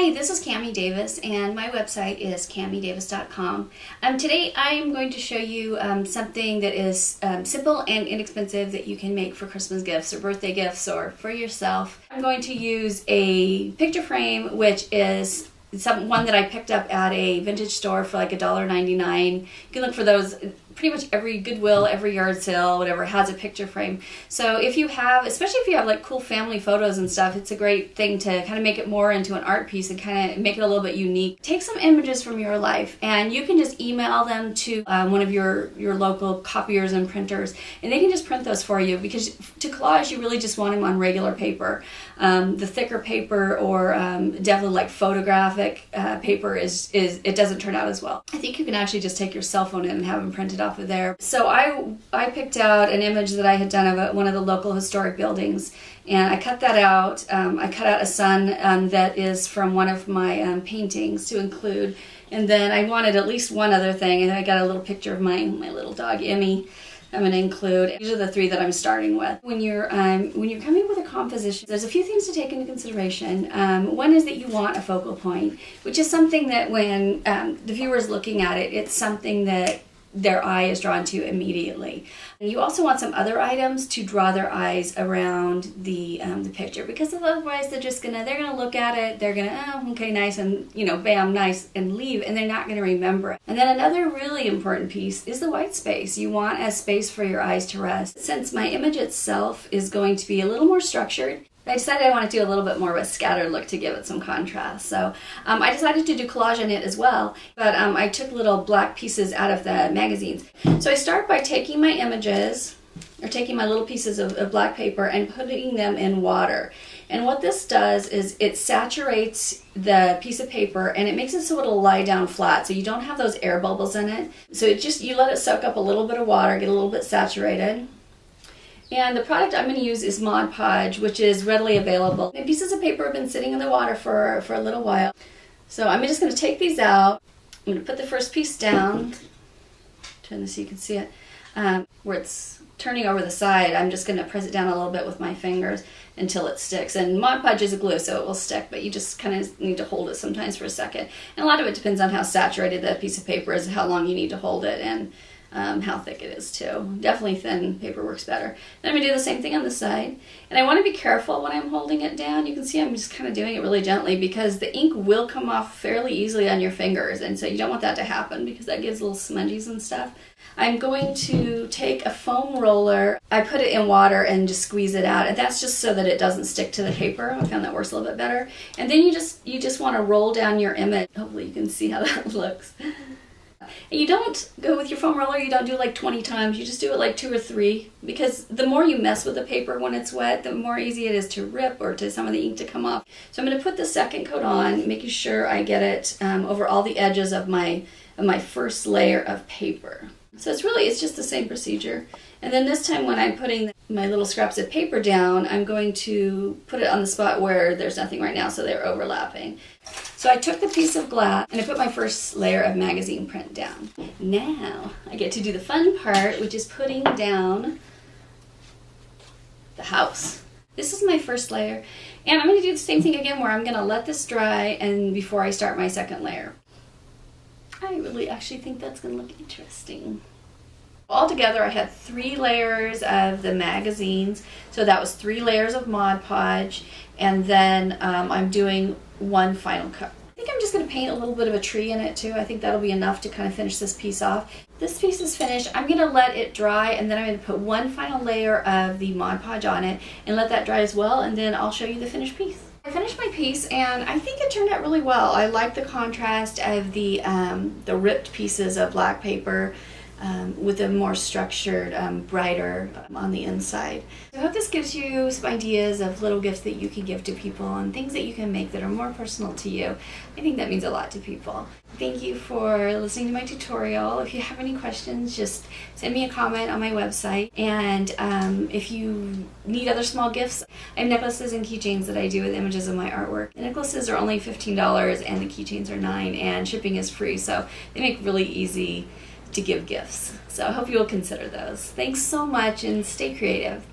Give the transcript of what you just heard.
Hi, this is Cammy Davis, and my website is cammydavis.com. Today I am going to show you something that is simple and inexpensive that you can make for Christmas gifts or birthday gifts or for yourself. I'm going to use a picture frame, which is one that I picked up at a vintage store for like $1.99. You can look for those. Pretty much every Goodwill, every yard sale, whatever, has a picture frame. So if you have, especially if you have like cool family photos and stuff, it's a great thing to kind of make it more into an art piece and kind of make it a little bit unique. Take some images from your life and you can just email them to one of your local copiers and printers, and they can just print those for you, because to collage you really just want them on regular paper. The thicker paper or definitely like photographic paper it doesn't turn out as well. I think you can actually just take your cell phone in and have them printed off of there. So I picked out an image that I had done of one of the local historic buildings, and I cut that out. I cut out a sun that is from one of my paintings to include, and then I wanted at least one other thing, and I got a little picture of my little dog Emmy. I'm going to include. These are the three that I'm starting with. When you're coming with a composition, there's a few things to take into consideration. One is that you want a focal point, which is something that when the viewer is looking at it, it's something that their eye is drawn to immediately. And you also want some other items to draw their eyes around the picture, because otherwise they're gonna look at it, they're gonna, oh, okay, nice, and bam, nice, and leave, and they're not gonna remember it. And then another really important piece is the white space. You want a space for your eyes to rest. Since my image itself is going to be a little more structured, I decided I want to do a little bit more of a scattered look to give it some contrast. So I decided to do collage on it as well, but I took little black pieces out of the magazines. So I start by taking my images, or taking my little pieces of black paper and putting them in water. And what this does is it saturates the piece of paper and it makes it so it'll lie down flat, so you don't have those air bubbles in it. So you let it soak up a little bit of water, get a little bit saturated. And the product I'm going to use is Mod Podge, which is readily available. And pieces of paper have been sitting in the water for a little while. So I'm just going to take these out. I'm going to put the first piece down. Turn this so you can see it. Where it's turning over the side, I'm just going to press it down a little bit with my fingers until it sticks. And Mod Podge is a glue, so it will stick, but you just kind of need to hold it sometimes for a second. And a lot of it depends on how saturated that piece of paper is, how long you need to hold it, and how thick it is too. Definitely thin paper works better. Then I'm going to do the same thing on the side. And I want to be careful when I'm holding it down. You can see I'm just kind of doing it really gently, because the ink will come off fairly easily on your fingers, and so you don't want that to happen because that gives little smudges and stuff. I'm going to take a foam roller. I put it in water and just squeeze it out, and that's just so that it doesn't stick to the paper. I found that works a little bit better. And then you just want to roll down your image. Hopefully you can see how that looks. And you don't go with your foam roller, you don't do it like 20 times, you just do it like 2 or 3, because the more you mess with the paper when it's wet, the more easy it is to rip or to some of the ink to come off. So I'm going to put the second coat on, making sure I get it over all the edges of my first layer of paper. So it's just the same procedure. And then this time when I'm putting my little scraps of paper down, I'm going to put it on the spot where there's nothing right now, so they're overlapping. So I took the piece of glass and I put my first layer of magazine print down. Now I get to do the fun part, which is putting down the house. This is my first layer, and I'm going to do the same thing again, where I'm going to let this dry and before I start my second layer. I really actually think that's going to look interesting. Altogether, I had 3 layers of the magazines, so that was 3 layers of Mod Podge, and then I'm doing one final coat. I think I'm just going to paint a little bit of a tree in it too. I think that'll be enough to kind of finish this piece off. This piece is finished. I'm going to let it dry, and then I'm going to put one final layer of the Mod Podge on it and let that dry as well, and then I'll show you the finished piece. I finished my piece, and I think it turned out really well. I like the contrast of the ripped pieces of black paper with a more structured, brighter on the inside. So I hope this gives you some ideas of little gifts that you can give to people and things that you can make that are more personal to you. I think that means a lot to people. Thank you for listening to my tutorial. If you have any questions, just send me a comment on my website. And if you need other small gifts, I have necklaces and keychains that I do with images of my artwork. The necklaces are only $15 and the keychains are $9, and shipping is free, so they make really easy to give gifts. So I hope you will consider those. Thanks so much, and stay creative.